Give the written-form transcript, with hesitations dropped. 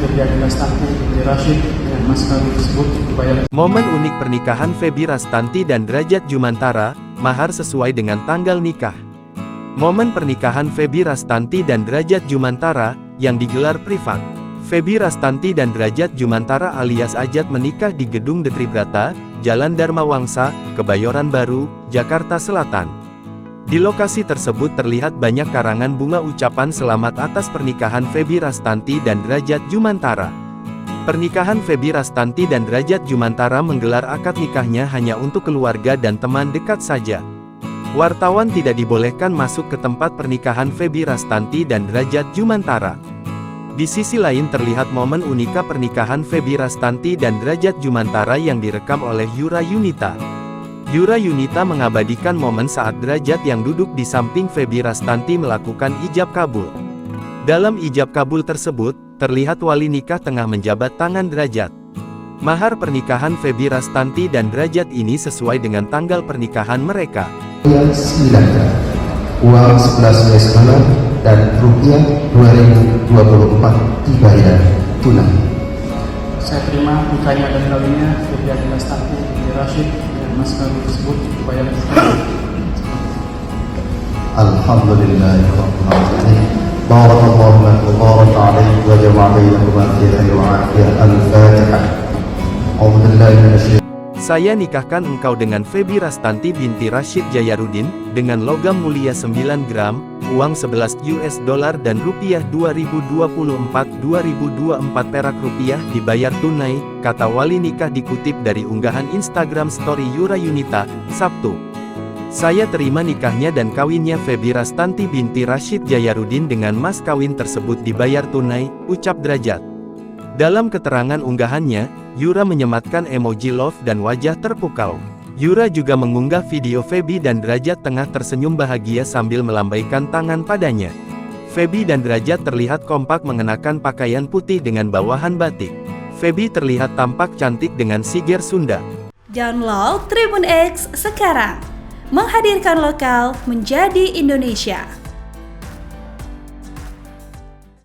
Febriani Lastanti binti Rashid dengan mas kawin tersebut dibayar. Momen unik pernikahan Feby Rastanti dan Derajat Jumantara, mahar sesuai dengan tanggal nikah. Momen pernikahan Feby Rastanti dan Derajat Jumantara, yang digelar privat. Feby Rastanti dan Derajat Jumantara alias Ajat menikah di Gedung The Tribrata, Jalan Dharma Wangsa, Kebayoran Baru, Jakarta Selatan. Di lokasi tersebut terlihat banyak karangan bunga ucapan selamat atas pernikahan Feby Rastanti dan Derajat Jumantara. Pernikahan Feby Rastanti dan Derajat Jumantara menggelar akad nikahnya hanya untuk keluarga dan teman dekat saja. Wartawan tidak dibolehkan masuk ke tempat pernikahan Feby Rastanti dan Derajat Jumantara. Di sisi lain terlihat momen unika pernikahan Feby Rastanti dan Derajat Jumantara yang direkam oleh Yura Yunita. Yura Yunita mengabadikan momen saat Derajat yang duduk di samping Feby Rastanti melakukan ijab kabul. Dalam ijab kabul tersebut, terlihat wali nikah tengah menjabat tangan Derajat. Mahar pernikahan Feby Rastanti dan Derajat ini sesuai dengan tanggal pernikahan mereka. 9 uang 11 US dollar dan rupiah 2024 dibayar tunai. Saya terima nikahnya dan kawinnya Febriani Lastanti binti Rashid dengan mas kawin tersebut dibayar. Alhamdulillahirabbil alamin. Barakallahu lakum wa baraka alaikum wa jama'a bainakum fi khairin wa afiyah. Al-Fatihah. A'udzubillahi minasyaitonir. Saya nikahkan engkau dengan Feby Rastanti binti Rashid Jayarudin, dengan logam mulia 9 gram, uang 11 US dollar dan rupiah 2024 perak rupiah dibayar tunai, kata wali nikah dikutip dari unggahan Instagram story Yura Yunita, Sabtu. Saya terima nikahnya dan kawinnya Feby Rastanti binti Rashid Jayarudin dengan mas kawin tersebut dibayar tunai, ucap Derajat. Dalam keterangan unggahannya, Yura menyematkan emoji love dan wajah terpukau. Yura juga mengunggah video Feby dan Derajat tengah tersenyum bahagia sambil melambaikan tangan padanya. Feby dan Derajat terlihat kompak mengenakan pakaian putih dengan bawahan batik. Feby terlihat tampak cantik dengan siger Sunda. Download Tribun X sekarang, menghadirkan lokal menjadi Indonesia.